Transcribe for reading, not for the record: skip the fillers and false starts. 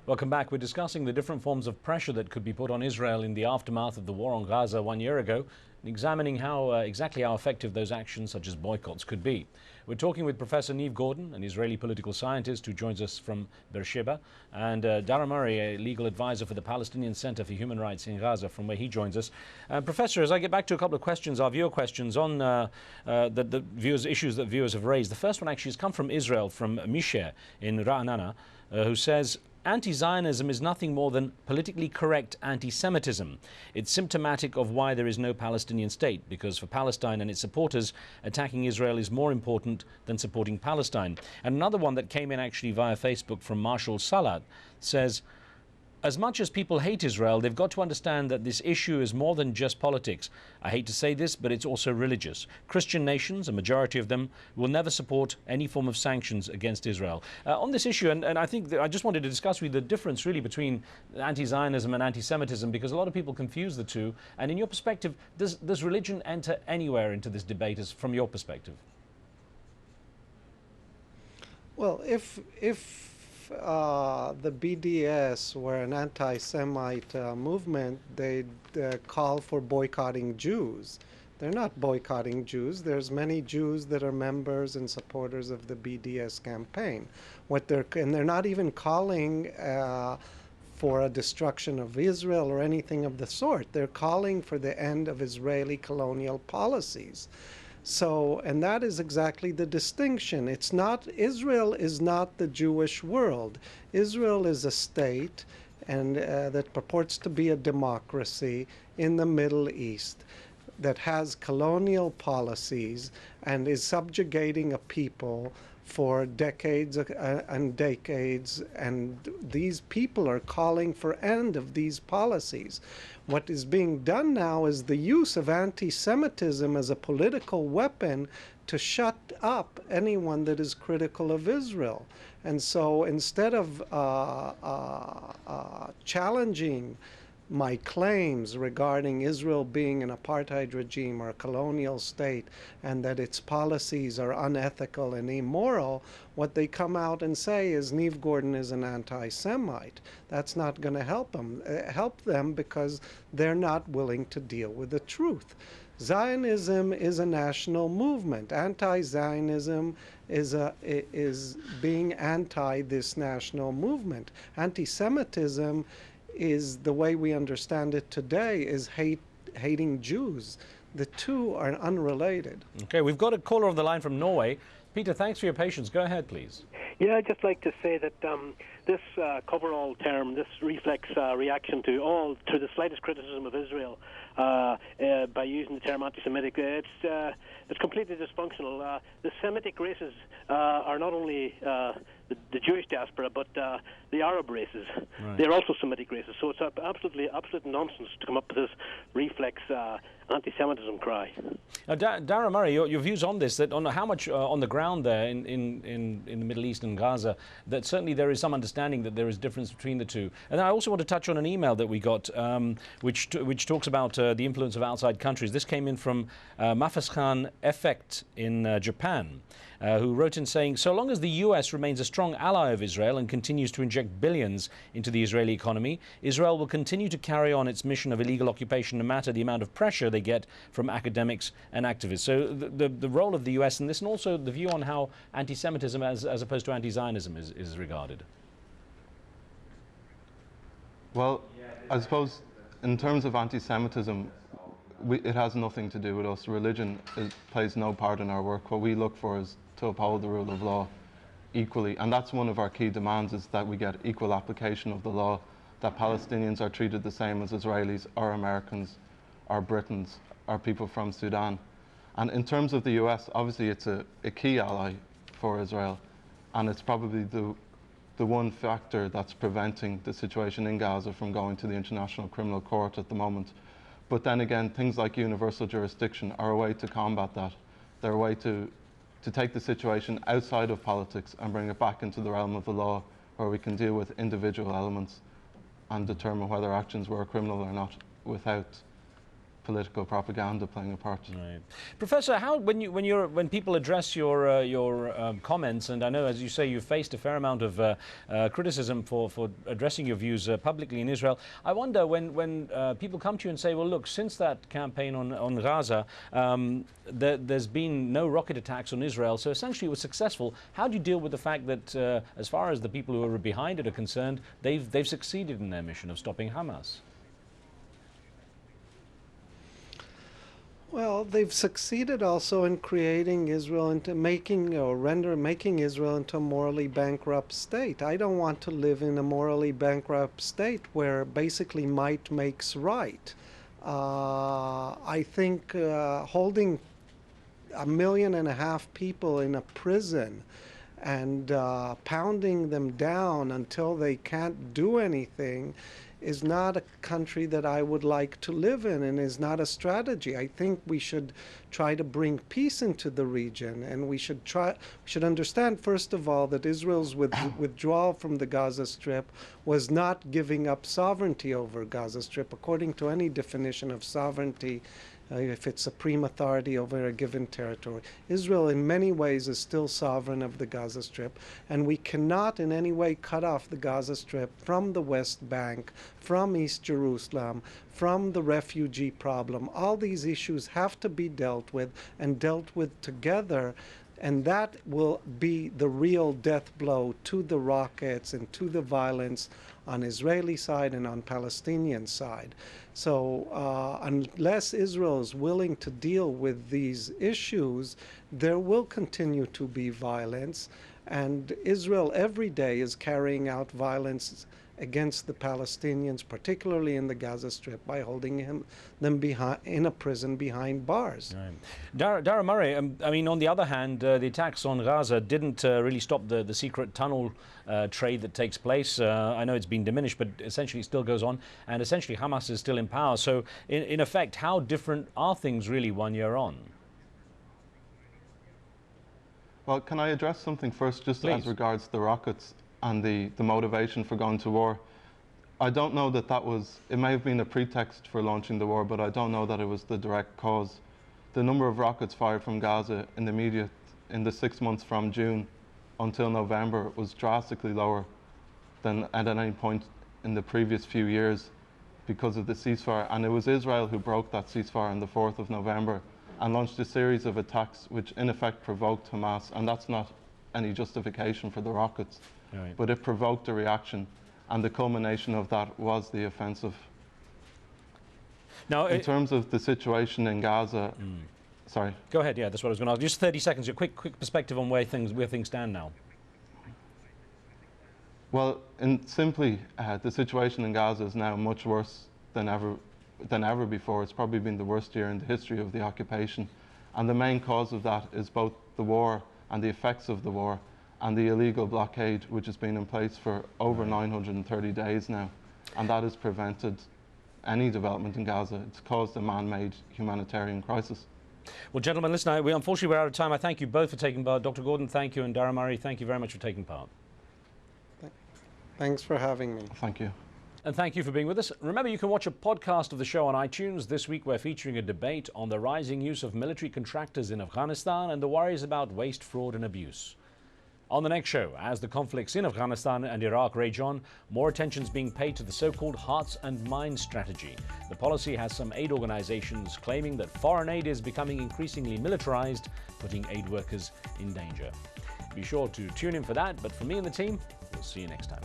Welcome back. We're discussing the different forms of pressure that could be put on Israel in the aftermath of the war on Gaza 1 year ago, and examining exactly how effective those actions such as boycotts could be. We're talking with Professor Neve Gordon, an Israeli political scientist who joins us from Beersheba, and Dara Murray, a legal advisor for the Palestinian Center for Human Rights in Gaza, from where he joins us. Professor, as I get back to a couple of questions, our viewer questions on the viewers' issues that viewers have raised. The first one actually has come from Israel, from Misher in Ra'anana, who says, anti-Zionism is nothing more than politically correct anti-Semitism. It's symptomatic of why there is no Palestinian state, because for Palestine and its supporters, attacking Israel is more important than supporting Palestine. And another one that came in actually via Facebook from Marshall Salat says, as much as people hate Israel, they've got to understand that this issue is more than just politics. I hate to say this, but it's also religious. Christian nations, a majority of them, will never support any form of sanctions against Israel. On this issue, and I think that I just wanted to discuss with you the difference really between anti-Zionism and anti-Semitism, because a lot of people confuse the two. And in your perspective, does religion enter anywhere into this debate from your perspective? Well, if the BDS were an anti-Semite movement, they'd call for boycotting Jews. They're not boycotting Jews. There's many Jews that are members and supporters of the BDS campaign. And they're not even calling for a destruction of Israel or anything of the sort. They're calling for the end of Israeli colonial policies. So, and that is exactly the distinction. It's not, Israel is not the Jewish world. Israel is a state and that purports to be a democracy in the Middle East that has colonial policies and is subjugating a people for decades and decades, and these people are calling for end of these policies. What is being done now is the use of anti-Semitism as a political weapon to shut up anyone that is critical of Israel. And so instead of challenging my claims regarding Israel being an apartheid regime or a colonial state and that its policies are unethical and immoral, what they come out and say is Neve Gordon is an anti-Semite. That's not going to help them because they're not willing to deal with the truth. Zionism is a national movement. Anti-Zionism is being anti this national movement. Anti-Semitism is, the way we understand it today, is hating Jews. The two are unrelated. Okay, we've got a caller on the line from Norway. Peter, thanks for your patience. Go ahead, please. Yeah, I'd just like to say that this coverall term, this reflex reaction to the slightest criticism of Israel by using the term anti-Semitic, it's completely dysfunctional. The Semitic races are not only the Jewish diaspora, but the Arab races. Right. They're also Semitic races. So it's absolute nonsense to come up with this reflex anti-Semitism cry. Dara Murray, your views on this, that on how much on the ground there in the Middle East and Gaza, that certainly there is some understanding that there is difference between the two. And I also want to touch on an email that we got, which talks about the influence of outside countries. This came in from Mafas Khan Effect in Japan, who wrote in saying, so long as the US remains a strong ally of Israel and continues to inject billions into the Israeli economy, Israel will continue to carry on its mission of illegal occupation no matter the amount of pressure they get from academics and activists. So the role of the US in this, and also the view on how anti-Semitism as opposed to anti-Zionism is regarded. Well, I suppose in terms of anti-Semitism, it has nothing to do with us. Religion plays no part in our work. What we look for is to uphold the rule of law equally, and that's one of our key demands, is that we get equal application of the law, that Palestinians are treated the same as Israelis or Americans or Britons or people from Sudan. And in terms of the US, obviously it's a key ally for Israel, and it's probably the one factor that's preventing the situation in Gaza from going to the International Criminal Court at the moment. But then again, things like universal jurisdiction are a way to combat that. They're a way to take the situation outside of politics and bring it back into the realm of the law, where we can deal with individual elements and determine whether actions were criminal or not without political propaganda playing a part. Right. Professor, how when people address your comments, and I know, as you say, you've faced a fair amount of criticism for addressing your views publicly in Israel. I wonder when people come to you and say, well, look, since that campaign on Gaza, there's been no rocket attacks on Israel, so essentially it was successful. How do you deal with the fact that, as far as the people who are behind it are concerned, they've succeeded in their mission of stopping Hamas? Well, they've succeeded also in creating Israel into making Israel into a morally bankrupt state. I don't want to live in a morally bankrupt state where basically might makes right. I think holding 1.5 million people in a prison and pounding them down until they can't do anything is not a country that I would like to live in, and is not a strategy. I think we should try to bring peace into the region, and we should understand, first of all, that Israel's withdrawal from the Gaza Strip was not giving up sovereignty over Gaza Strip. According to any definition of sovereignty, if it's supreme authority over a given territory. Israel in many ways is still sovereign of the Gaza Strip, and we cannot in any way cut off the Gaza Strip from the West Bank, from East Jerusalem, from the refugee problem. All these issues have to be dealt with, and dealt with together, and that will be the real death blow to the rockets and to the violence on Israeli side and on Palestinian side. So unless Israel is willing to deal with these issues, there will continue to be violence, and Israel every day is carrying out violence against the Palestinians, particularly in the Gaza Strip, by holding them in a prison behind bars. Right. Dara Murray, I mean, on the other hand, the attacks on Gaza didn't really stop the secret tunnel trade that takes place. I know it's been diminished, but essentially it still goes on, and essentially Hamas is still in power. So, in effect, how different are things really 1 year on? Well, can I address something first, just Please. as regards the rockets and the motivation for going to war? I don't know that was, it may have been a pretext for launching the war, but I don't know that it was the direct cause. The number of rockets fired from Gaza in the 6 months from June until November was drastically lower than at any point in the previous few years because of the ceasefire. And it was Israel who broke that ceasefire on the 4th of November and launched a series of attacks which in effect provoked Hamas, and that's not any justification for the rockets. Right. But it provoked a reaction, and the culmination of that was the offensive. Now, in terms of the situation in Gaza, sorry. Go ahead. Yeah, that's what I was going to ask. Just 30 seconds. Your quick perspective on where things stand now. Well, simply, the situation in Gaza is now much worse than ever before. It's probably been the worst year in the history of the occupation, and the main cause of that is both the war and the effects of the war, and the illegal blockade, which has been in place for over 930 days now, and that has prevented any development in Gaza. It's caused a man-made humanitarian crisis. Well, gentlemen, listen, unfortunately we're out of time. I thank you both for taking part. Dr. Gordon, thank you, and Dara Murray, thank you very much for taking part. Thanks for having me. Thank you. And thank you for being with us. Remember, you can watch a podcast of the show on iTunes. This week we're featuring a debate on the rising use of military contractors in Afghanistan and the worries about waste, fraud and abuse. On the next show, as the conflicts in Afghanistan and Iraq rage on, more attention is being paid to the so-called Hearts and Minds strategy. The policy has some aid organizations claiming that foreign aid is becoming increasingly militarized, putting aid workers in danger. Be sure to tune in for that, but for me and the team, we'll see you next time.